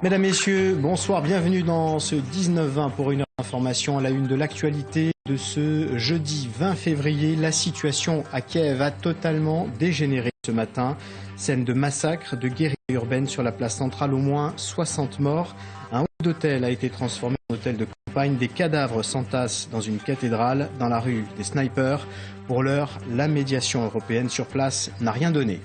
Mesdames, Messieurs, bonsoir, bienvenue dans ce 19-20 pour une heure d'information à la une de l'actualité de ce jeudi 20 février. La situation à Kiev a totalement dégénéré ce matin. Scène de massacre, de guérilla urbaine sur la place centrale, au moins 60 morts. Un hall d'hôtel a été transformé en hôtel de campagne. Des cadavres s'entassent dans une cathédrale, dans la rue des snipers. Pour l'heure, la médiation européenne sur place n'a rien donné.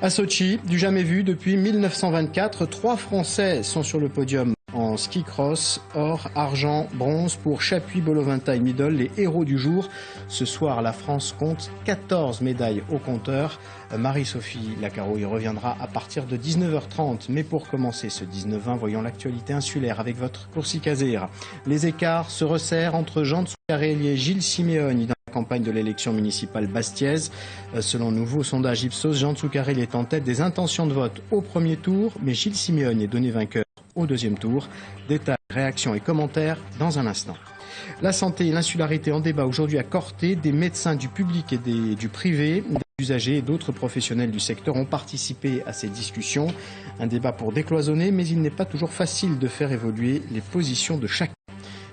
À Sochi, du jamais vu depuis 1924, 3 Français sont sur le podium en ski cross, or, argent, bronze pour Chapuis, Boloventa et Midol, les héros du jour. Ce soir, la France compte 14 médailles au compteur. Marie-Sophie Lacaro y reviendra à partir de 19h30. Mais pour commencer ce 19-20, voyons l'actualité insulaire avec votre Coursicaser. Les écarts se resserrent entre Jean Zuccarelli et Gilles Simeoni dans la campagne de l'élection municipale bastiaise. Selon nouveau sondage Ipsos, Jean Zuccarelli est en tête des intentions de vote au premier tour, mais Gilles Simeoni est donné vainqueur au deuxième tour. Détails, réactions et commentaires dans un instant. La santé et l'insularité en débat aujourd'hui à Corté. Des médecins du public et du privé, des usagers et d'autres professionnels du secteur ont participé à ces discussions. Un débat pour décloisonner, mais il n'est pas toujours facile de faire évoluer les positions de chacun.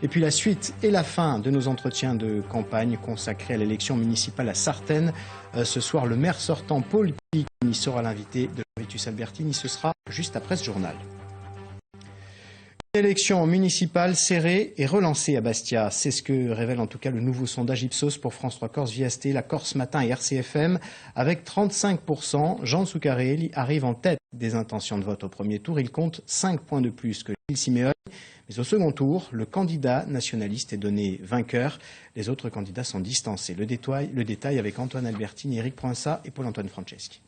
Et puis la suite et la fin de nos entretiens de campagne consacrés à l'élection municipale à Sartène. Ce soir, le maire sortant, Paul Pelliconi, sera l'invité de Vitus Albertini. Ce sera juste après ce journal. L'élection municipale serrée et relancée à Bastia. C'est ce que révèle en tout cas le nouveau sondage Ipsos pour France 3 Corse, VST, La Corse Matin et RCFM. Avec 35%, Jean Zuccarelli arrive en tête des intentions de vote au premier tour. Il compte 5 points de plus que Gilles Simeoni. Mais au second tour, le candidat nationaliste est donné vainqueur. Les autres candidats sont distancés. Le détail avec Antoine Albertini, Éric Proinsa et Paul-Antoine Franceschi.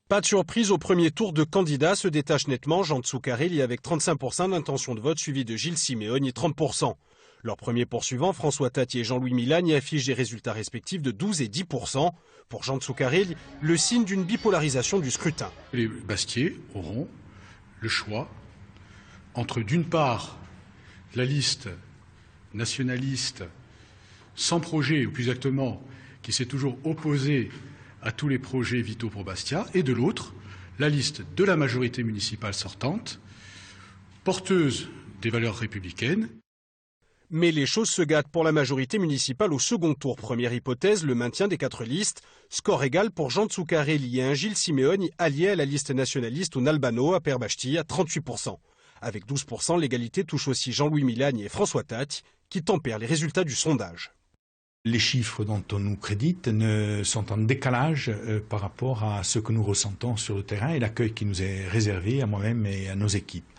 Pas de surprise au premier tour de candidats, se détache nettement Jean Zuccarelli avec 35% d'intention de vote, suivi de Gilles Simeoni 30%. Leurs premiers poursuivants, François Tatti et Jean-Louis Milani, affichent des résultats respectifs de 12 et 10%. Pour Jean Zuccarelli, le signe d'une bipolarisation du scrutin. Les Bastiais auront le choix entre, d'une part, la liste nationaliste sans projet, ou plus exactement, qui s'est toujours opposée à tous les projets vitaux pour Bastia, et de l'autre, la liste de la majorité municipale sortante, porteuse des valeurs républicaines. Mais les choses se gâtent pour la majorité municipale au second tour. Première hypothèse, le maintien des 4 listes. Score égal pour Jean Zuccarelli et un Gilles Simeoni allié à la liste nationaliste ou Nalbano à Perbasti à 38%. Avec 12%, l'égalité touche aussi Jean-Louis Milani et François Tatti qui tempèrent les résultats du sondage. Les chiffres dont on nous crédite sont en décalage par rapport à ce que nous ressentons sur le terrain et l'accueil qui nous est réservé à moi-même et à nos équipes.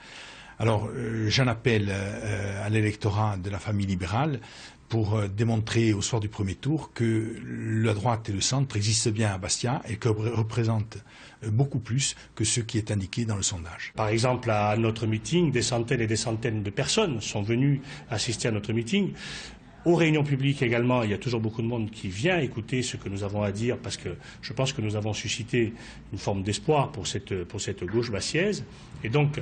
Alors, j'en appelle à l'électorat de la famille libérale pour démontrer au soir du premier tour que la droite et le centre existent bien à Bastia et que représentent beaucoup plus que ce qui est indiqué dans le sondage. Par exemple, à notre meeting, des centaines et des centaines de personnes sont venues assister à notre meeting. Aux réunions publiques également, il y a toujours beaucoup de monde qui vient écouter ce que nous avons à dire parce que je pense que nous avons suscité une forme d'espoir pour cette gauche bastiaise. Et donc,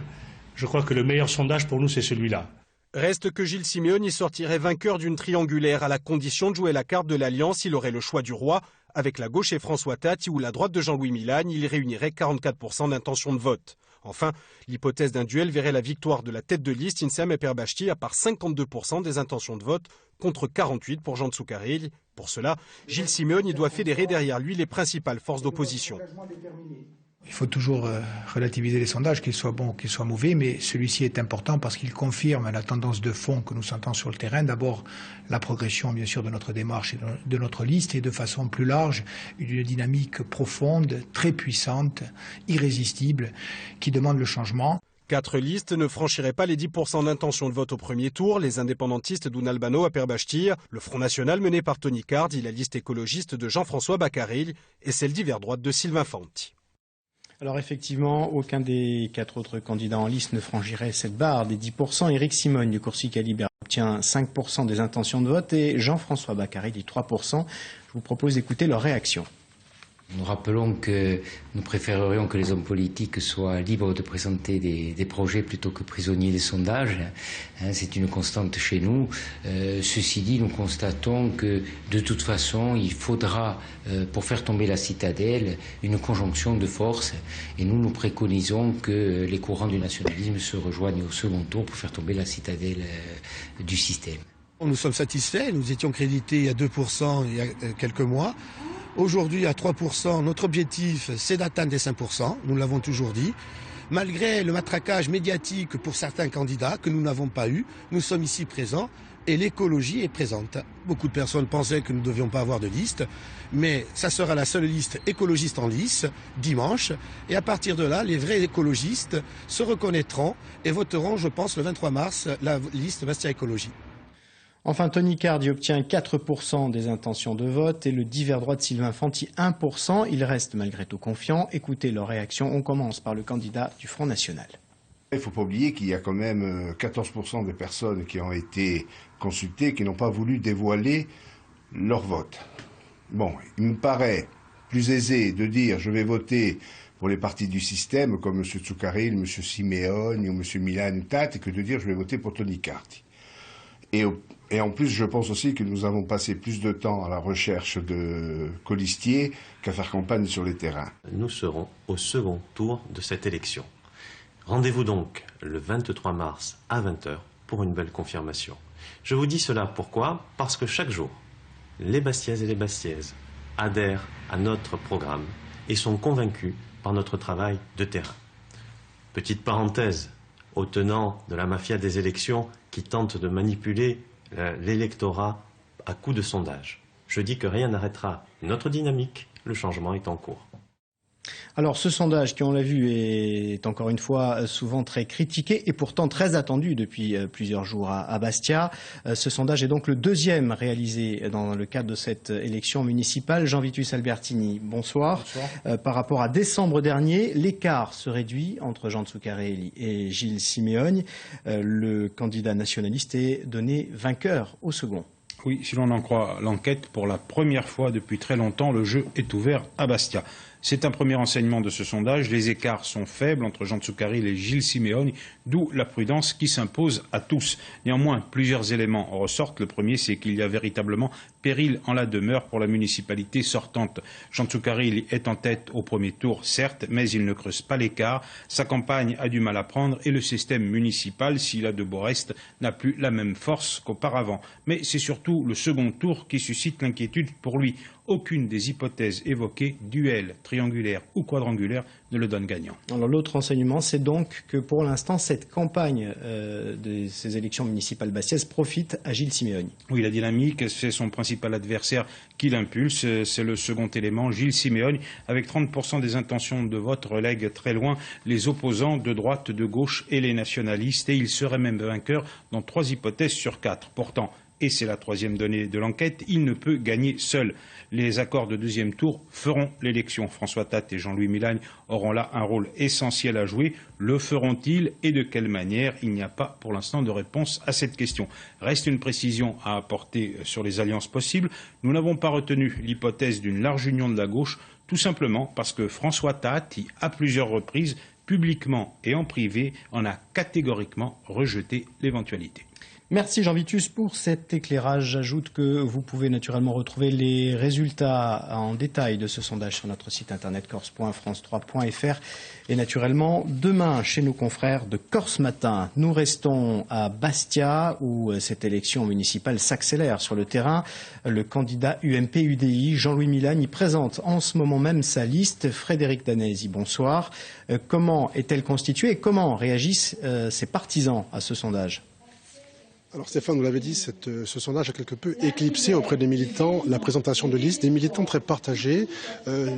je crois que le meilleur sondage pour nous, c'est celui-là. Reste que Gilles Simeoni sortirait vainqueur d'une triangulaire à la condition de jouer la carte de l'Alliance. Il aurait le choix du roi. Avec la gauche et François Tatti ou la droite de Jean-Louis Milani, il réunirait 44% d'intention de vote. Enfin, l'hypothèse d'un duel verrait la victoire de la tête de liste Insem et Perbasti à part 52% des intentions de vote contre 48% pour Jean Zuccarelli. Pour cela, Gilles Simeoni doit fédérer derrière lui les principales forces d'opposition. Il faut toujours relativiser les sondages, qu'ils soient bons ou qu'ils soient mauvais, mais celui-ci est important parce qu'il confirme la tendance de fond que nous sentons sur le terrain. D'abord, la progression, bien sûr, de notre démarche et de notre liste, et de façon plus large, une dynamique profonde, très puissante, irrésistible, qui demande le changement. 4 listes ne franchiraient pas les 10% d'intention de vote au premier tour. Les indépendantistes d'Unalbano à Perbasti, le Front National mené par Tony Cardi, la liste écologiste de Jean-François Baccaril et celle d'hiver droite de Sylvain Fanti. Alors effectivement, aucun des 4 autres candidats en liste ne franchirait cette barre des 10%. Éric Simone du Corsica Libera obtient 5% des intentions de vote et Jean-François Baccaril dit 3%. Je vous propose d'écouter leur réaction. Nous rappelons que nous préférerions que les hommes politiques soient libres de présenter des projets plutôt que prisonniers des sondages. C'est une constante chez nous. Ceci dit, nous constatons que de toute façon, il faudra, pour faire tomber la citadelle, une conjonction de forces. Et nous préconisons que les courants du nationalisme se rejoignent au second tour pour faire tomber la citadelle du système. Nous sommes satisfaits. Nous étions crédités à 2% il y a quelques mois. Aujourd'hui, à 3%, notre objectif, c'est d'atteindre les 5%. Nous l'avons toujours dit. Malgré le matraquage médiatique pour certains candidats que nous n'avons pas eu, nous sommes ici présents et l'écologie est présente. Beaucoup de personnes pensaient que nous ne devions pas avoir de liste, mais ça sera la seule liste écologiste en lice, dimanche. Et à partir de là, les vrais écologistes se reconnaîtront et voteront, je pense, le 23 mars, la liste Bastia Écologie. Enfin, Tony Cardi obtient 4% des intentions de vote et le divers droit de Sylvain Fanti 1%. Il reste malgré tout confiant. Écoutez leur réaction. On commence par le candidat du Front National. Il ne faut pas oublier qu'il y a quand même 14% des personnes qui ont été consultées qui n'ont pas voulu dévoiler leur vote. Bon, il me paraît plus aisé de dire je vais voter pour les partis du système comme M. Tsoukaril, M. Simeone ou M. Milan Tate que de dire je vais voter pour Tony Cardi. Et en plus, je pense aussi que nous avons passé plus de temps à la recherche de colistiers qu'à faire campagne sur les terrains. Nous serons au second tour de cette élection. Rendez-vous donc le 23 mars à 20h pour une belle confirmation. Je vous dis cela pourquoi ? Parce que chaque jour, les Bastiaises et les Bastiaises adhèrent à notre programme et sont convaincus par notre travail de terrain. Petite parenthèse, aux tenants de la mafia des élections qui tentent de manipuler l'électorat à coups de sondage. Je dis que rien n'arrêtera notre dynamique, le changement est en cours. Alors ce sondage qui, on l'a vu, est encore une fois souvent très critiqué et pourtant très attendu depuis plusieurs jours à Bastia. Ce sondage est donc le deuxième réalisé dans le cadre de cette élection municipale. Jean Vitus Albertini, bonsoir. Bonsoir. Par rapport à décembre dernier, l'écart se réduit entre Jean Tsoukarelli et Gilles Simeone. Le candidat nationaliste est donné vainqueur au second. Oui, si l'on en croit l'enquête, pour la première fois depuis très longtemps, le jeu est ouvert à Bastia. C'est un premier enseignement de ce sondage. Les écarts sont faibles entre Jean Tsoukaril et Gilles Simeone, d'où la prudence qui s'impose à tous. Néanmoins, plusieurs éléments ressortent. Le premier, c'est qu'il y a véritablement péril en la demeure pour la municipalité sortante. Jean Tsoukaril est en tête au premier tour, certes, mais il ne creuse pas l'écart. Sa campagne a du mal à prendre et le système municipal, s'il a de beaux restes, n'a plus la même force qu'auparavant. Mais c'est surtout le second tour qui suscite l'inquiétude pour lui. Aucune des hypothèses évoquées, duel, triangulaire ou quadrangulaire, ne le donne gagnant. Alors l'autre enseignement, c'est donc que pour l'instant, cette campagne de ces élections municipales bastiaises profite à Gilles Simeone. Oui, la dynamique, c'est son principal adversaire qui l'impulse. C'est le second élément. Gilles Simeone, avec 30% des intentions de vote, relègue très loin les opposants de droite, de gauche et les nationalistes. Et il serait même vainqueur dans 3 hypothèses sur 4. Pourtant, et c'est la troisième donnée de l'enquête, il ne peut gagner seul. Les accords de deuxième tour feront l'élection. François Tate et Jean-Louis Milagne auront là un rôle essentiel à jouer. Le feront-ils et de quelle manière? Il n'y a pas pour l'instant de réponse à cette question. Reste une précision à apporter sur les alliances possibles. Nous n'avons pas retenu l'hypothèse d'une large union de la gauche, tout simplement parce que François Tate, à plusieurs reprises, publiquement et en privé, en a catégoriquement rejeté l'éventualité. Merci Jean Vitus pour cet éclairage. J'ajoute que vous pouvez naturellement retrouver les résultats en détail de ce sondage sur notre site internet corse.france3.fr et naturellement demain chez nos confrères de Corse Matin. Nous restons à Bastia où cette élection municipale s'accélère sur le terrain. Le candidat UMP-UDI Jean-Louis Milagne y présente en ce moment même sa liste. Frédéric Danesi, bonsoir. Comment est-elle constituée et comment réagissent ses partisans à ce sondage ? Alors Stéphane, vous l'avez dit, ce sondage a quelque peu éclipsé auprès des militants la présentation de liste, des militants très partagés.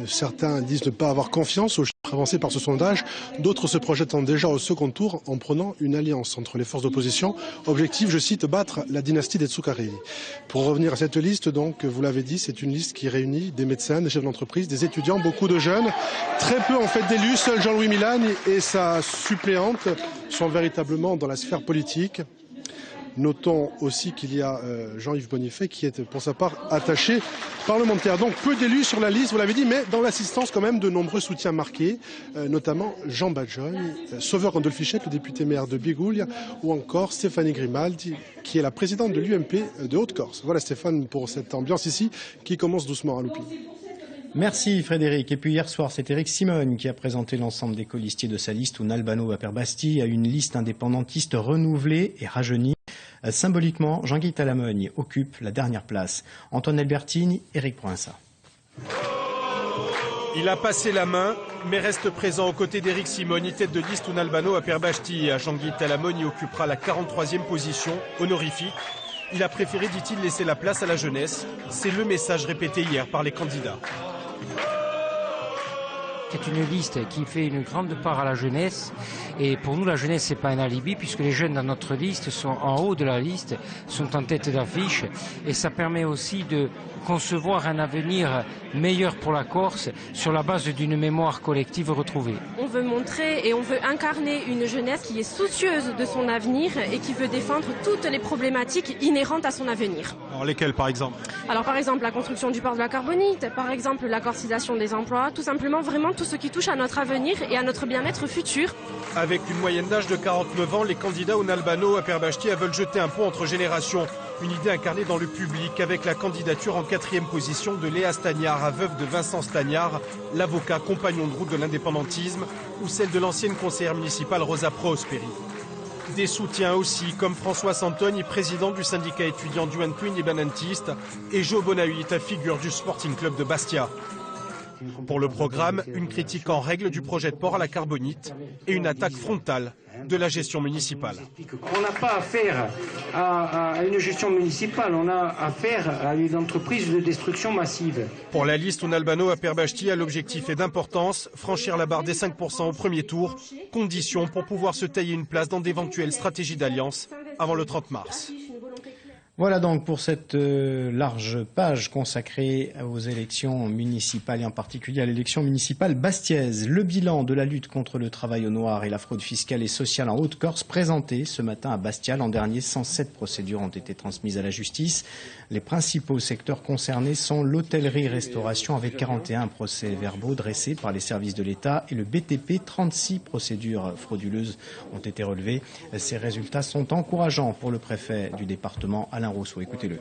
Certains disent ne pas avoir confiance aux chiffres avancés par ce sondage, d'autres se projettent déjà au second tour en prenant une alliance entre les forces d'opposition. Objectif, je cite, battre la dynastie des Tsoukarelli. Pour revenir à cette liste, donc, vous l'avez dit, c'est une liste qui réunit des médecins, des chefs d'entreprise, des étudiants, beaucoup de jeunes, très peu en fait d'élus. Seul Jean-Louis Milagne et sa suppléante sont véritablement dans la sphère politique. Notons aussi qu'il y a Jean-Yves Bonifay qui est pour sa part attaché parlementaire. Donc peu d'élus sur la liste, vous l'avez dit, mais dans l'assistance quand même de nombreux soutiens marqués, notamment Jean Badjogne, Sauveur Randolph-Fichette, le député maire de Bigoulia, ou encore Stéphanie Grimaldi, qui est la présidente de l'UMP de Haute-Corse. Voilà Stéphane pour cette ambiance ici qui commence doucement à Loupy. Merci Frédéric. Et puis hier soir, c'est Éric Simone qui a présenté l'ensemble des colistiers de sa liste où Nalbano Aperbasti a une liste indépendantiste renouvelée et rajeunie. Symboliquement, Jean-Guy Talamogne occupe la dernière place. Antoine Albertini, Éric Provença. Il a passé la main, mais reste présent aux côtés d'Éric Simone, tête de liste où Nalbano Aperbasti. Jean-Guy Talamogne occupera la 43e position, honorifique. Il a préféré, dit-il, laisser la place à la jeunesse. C'est le message répété hier par les candidats. C'est une liste qui fait une grande part à la jeunesse. Et pour nous, la jeunesse, ce n'est pas un alibi, puisque les jeunes dans notre liste sont en haut de la liste, sont en tête d'affiche. Et ça permet aussi de concevoir un avenir meilleur pour la Corse sur la base d'une mémoire collective retrouvée. On veut montrer et on veut incarner une jeunesse qui est soucieuse de son avenir et qui veut défendre toutes les problématiques inhérentes à son avenir. Alors lesquelles par exemple? Alors par exemple la construction du port de la Carbonite, par exemple la corcisation des emplois, tout simplement vraiment tout ce qui touche à notre avenir et à notre bien-être futur. Avec une moyenne d'âge de 49 ans, les candidats au Nalbano Aperbasti veulent jeter un pont entre générations. Une idée incarnée dans le public avec la candidature en 4e position de Léa Stagnard, veuve de Vincent Stagnard, l'avocat compagnon de route de l'indépendantisme, ou celle de l'ancienne conseillère municipale Rosa Prosperi. Des soutiens aussi, comme François Santoni, président du syndicat étudiant du Antuin Banantiste, et Joe Bonahuit, figure du Sporting Club de Bastia. Pour le programme, une critique en règle du projet de port à la Carbonite et une attaque frontale de la gestion municipale. On n'a pas affaire à une gestion municipale, on a affaire à une entreprise de destruction massive. Pour la liste, Nalbano Aperbasti a l'objectif et d'importance, franchir la barre des 5% au premier tour, condition pour pouvoir se tailler une place dans d'éventuelles stratégies d'alliance avant le 30 mars. Voilà donc pour cette large page consacrée aux élections municipales et en particulier à l'élection municipale bastiaise. Le bilan de la lutte contre le travail au noir et la fraude fiscale et sociale en Haute-Corse présenté ce matin à Bastia. L'an dernier, 107 procédures ont été transmises à la justice. Les principaux secteurs concernés sont l'hôtellerie-restauration avec 41 procès-verbaux dressés par les services de l'État et le BTP. 36 procédures frauduleuses ont été relevées. Ces résultats sont encourageants pour le préfet du département, Alain Rousseau. Écoutez-le.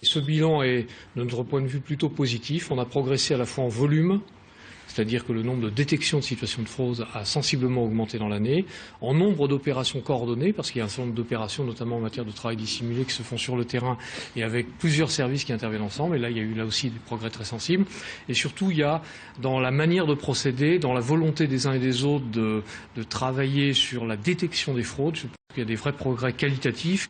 Ce bilan est, de notre point de vue, plutôt positif. On a progressé à la fois en volume, c'est-à-dire que le nombre de détections de situations de fraude a sensiblement augmenté dans l'année, en nombre d'opérations coordonnées, parce qu'il y a un certain nombre d'opérations, notamment en matière de travail dissimulé, qui se font sur le terrain et avec plusieurs services qui interviennent ensemble. Et là, il y a eu là aussi des progrès très sensibles. Et surtout, il y a dans la manière de procéder, dans la volonté des uns et des autres de travailler sur la détection des fraudes, je pense qu'il y a des vrais progrès qualitatifs.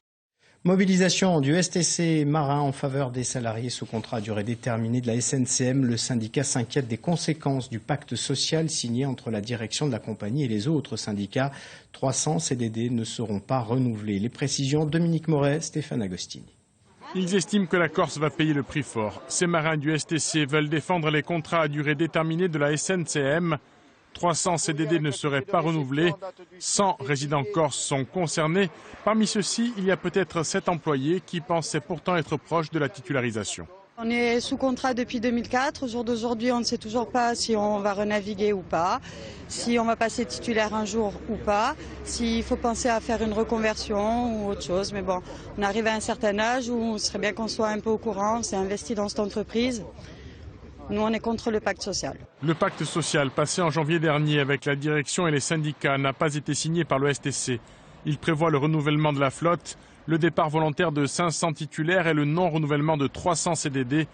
Mobilisation du STC Marin en faveur des salariés sous contrat à durée déterminée de la SNCM. Le syndicat s'inquiète des conséquences du pacte social signé entre la direction de la compagnie et les autres syndicats. 300 CDD ne seront pas renouvelés. Les précisions, Dominique Moret, Stéphane Agostini. Ils estiment que la Corse va payer le prix fort. Ces marins du STC veulent défendre les contrats à durée déterminée de la SNCM. 300 CDD ne seraient pas renouvelés. 100 résidents corses sont concernés. Parmi ceux-ci, il y a peut-être 7 employés qui pensaient pourtant être proches de la titularisation. On est sous contrat depuis 2004. Au jour d'aujourd'hui, on ne sait toujours pas si on va renaviguer ou pas, si on va passer titulaire un jour ou pas, s'il faut penser à faire une reconversion ou autre chose. Mais bon, on arrive à un certain âge où il serait bien qu'on soit un peu au courant, on s'est investi dans cette entreprise. Nous, on est contre le pacte social. Le pacte social passé en janvier dernier avec la direction et les syndicats n'a pas été signé par le STC. Il prévoit le renouvellement de la flotte, le départ volontaire de 500 titulaires et le non-renouvellement de 300 CDD.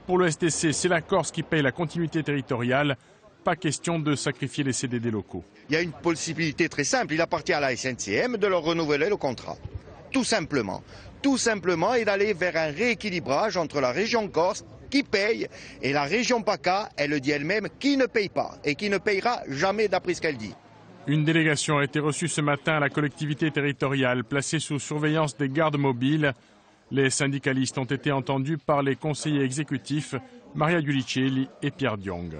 Pour le STC, c'est la Corse qui paye la continuité territoriale. Pas question de sacrifier les CDD locaux. Il y a une possibilité très simple. Il appartient à la SNCM de leur renouveler le contrat. Tout simplement. Tout simplement, et d'aller vers un rééquilibrage entre la région Corse qui paye et la région PACA, elle le dit elle-même, qui ne paye pas et qui ne payera jamais d'après ce qu'elle dit. Une délégation a été reçue ce matin à la collectivité territoriale, placée sous surveillance des gardes mobiles. Les syndicalistes ont été entendus par les conseillers exécutifs Maria Giulicelli et Pierre Diong.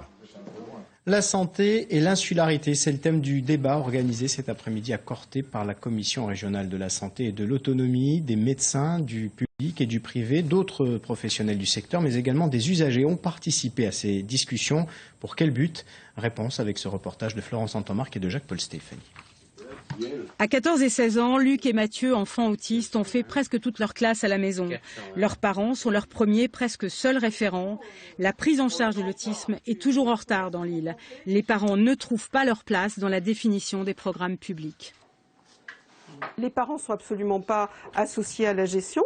La santé et l'insularité, c'est le thème du débat organisé cet après-midi à Corté par la Commission régionale de la santé et de l'autonomie. Des médecins du public et du privé, d'autres professionnels du secteur, mais également des usagers ont participé à ces discussions. Pour quel but? Réponse avec ce reportage de Florence Antomarc et de Jacques-Paul Stéphanie. À 14 et 16 ans, Luc et Mathieu, enfants autistes, ont fait presque toute leur classe à la maison. Leurs parents sont leurs premiers, presque seuls référents. La prise en charge de l'autisme est toujours en retard dans l'île. Les parents ne trouvent pas leur place dans la définition des programmes publics. Les parents ne sont absolument pas associés à la gestion.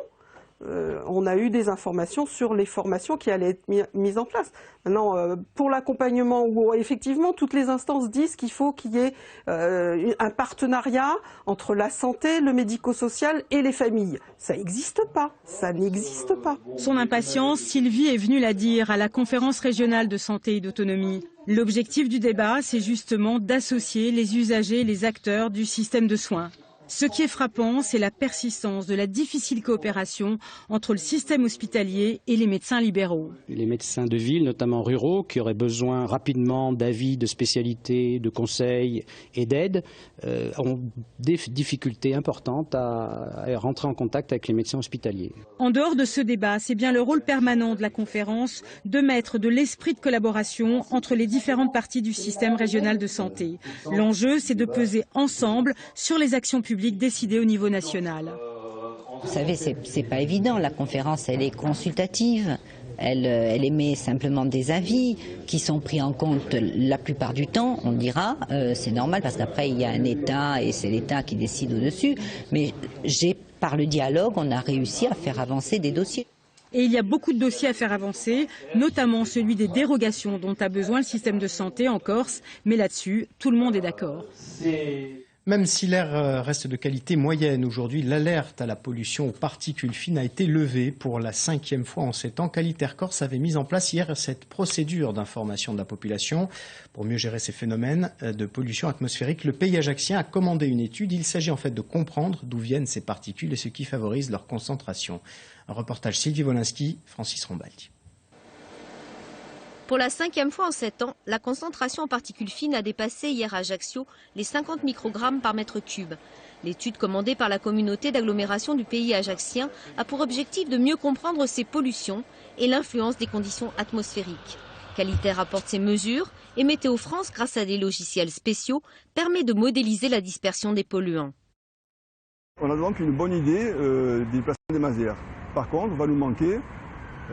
On a eu des informations sur les formations qui allaient être mises en place. Maintenant, pour l'accompagnement, où effectivement toutes les instances disent qu'il faut qu'il y ait un partenariat entre la santé, le médico-social et les familles. Ça n'existe pas, ça n'existe pas. Son impatience, Sylvie est venue la dire à la conférence régionale de santé et d'autonomie. L'objectif du débat, c'est justement d'associer les usagers et les acteurs du système de soins. Ce qui est frappant, c'est la persistance de la difficile coopération entre le système hospitalier et les médecins libéraux. Les médecins de ville, notamment ruraux, qui auraient besoin rapidement d'avis, de spécialités, de conseils et d'aide, ont des difficultés importantes à rentrer en contact avec les médecins hospitaliers. En dehors de ce débat, c'est bien le rôle permanent de la conférence de mettre de l'esprit de collaboration entre les différentes parties du système régional de santé. L'enjeu, c'est de peser ensemble sur les actions publiques décidées au niveau national. Vous savez, c'est pas évident. La conférence, elle est consultative. Elle émet simplement des avis qui sont pris en compte la plupart du temps, on dira. C'est normal parce qu'après, il y a un État et c'est l'État qui décide au-dessus. Mais par le dialogue, on a réussi à faire avancer des dossiers. Et il y a beaucoup de dossiers à faire avancer, notamment celui des dérogations dont a besoin le système de santé en Corse. Mais là-dessus, tout le monde est d'accord. Même si l'air reste de qualité moyenne aujourd'hui, l'alerte à la pollution aux particules fines a été levée pour la 5e fois en 7 ans. Qualitaire Corse avait mis en place hier cette procédure d'information de la population. Pour mieux gérer ces phénomènes de pollution atmosphérique, le pays ajaccien a commandé une étude. Il s'agit en fait de comprendre d'où viennent ces particules et ce qui favorise leur concentration. Un reportage Sylvie Wolinski, Francis Rombaldi. Pour la 5e fois en 7 ans, la concentration en particules fines a dépassé hier à Ajaccio les 50 microgrammes par mètre cube. L'étude commandée par la communauté d'agglomération du pays ajaccien a pour objectif de mieux comprendre ces pollutions et l'influence des conditions atmosphériques. Qualitaire apporte ces mesures et Météo France, grâce à des logiciels spéciaux, permet de modéliser la dispersion des polluants. On a donc une bonne idée des placements des masères. Par contre, va nous manquer,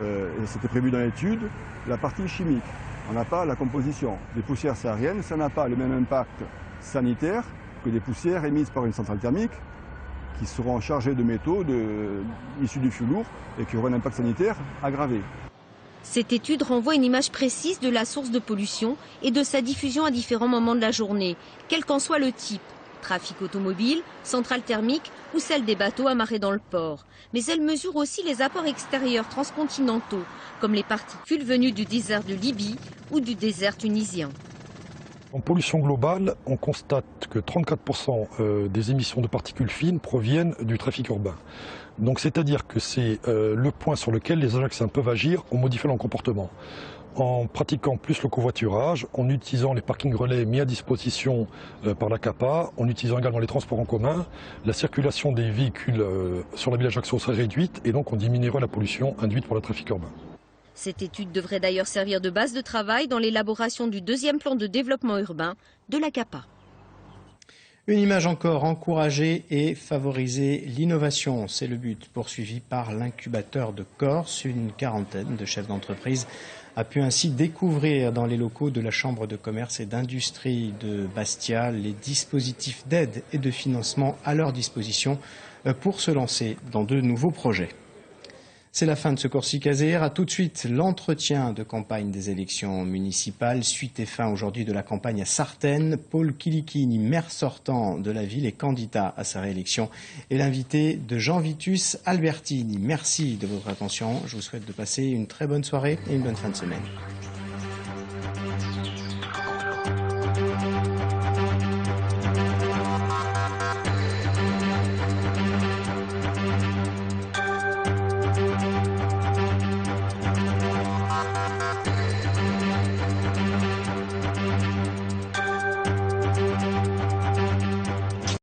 et c'était prévu dans l'étude, la partie chimique. On n'a pas la composition. Des poussières sahariennes, ça n'a pas le même impact sanitaire que des poussières émises par une centrale thermique qui seront chargées de métaux issus du fioul lourd et qui auront un impact sanitaire aggravé. Cette étude renvoie une image précise de la source de pollution et de sa diffusion à différents moments de la journée, quel qu'en soit le type. Trafic automobile, centrale thermique ou celle des bateaux amarrés dans le port. Mais elle mesure aussi les apports extérieurs transcontinentaux, comme les particules venues du désert de Libye ou du désert tunisien. En pollution globale, on constate que 34% des émissions de particules fines proviennent du trafic urbain. Donc c'est-à-dire que c'est le point sur lequel les Ajacciens peuvent agir en modifiant leur comportement. En pratiquant plus le covoiturage, en utilisant les parkings relais mis à disposition par la CAPA, en utilisant également les transports en commun, la circulation des véhicules sur la ville d'Ajaccio serait réduite et donc on diminuerait la pollution induite par le trafic urbain. Cette étude devrait d'ailleurs servir de base de travail dans l'élaboration du 2e plan de développement urbain de la CAPA. Une image encore, encourager et favoriser l'innovation. C'est le but poursuivi par l'incubateur de Corse. Une quarantaine de chefs d'entreprise a pu ainsi découvrir dans les locaux de la Chambre de commerce et d'industrie de Bastia les dispositifs d'aide et de financement à leur disposition pour se lancer dans de nouveaux projets. C'est la fin de ce Corsica Zér. À tout de suite, l'entretien de campagne des élections municipales. Suite et fin aujourd'hui de la campagne à Sartène. Paul Kilichini, maire sortant de la ville et candidat à sa réélection, est l'invité de Jean Vitus Albertini. Merci de votre attention. Je vous souhaite de passer une très bonne soirée et une bonne fin de semaine.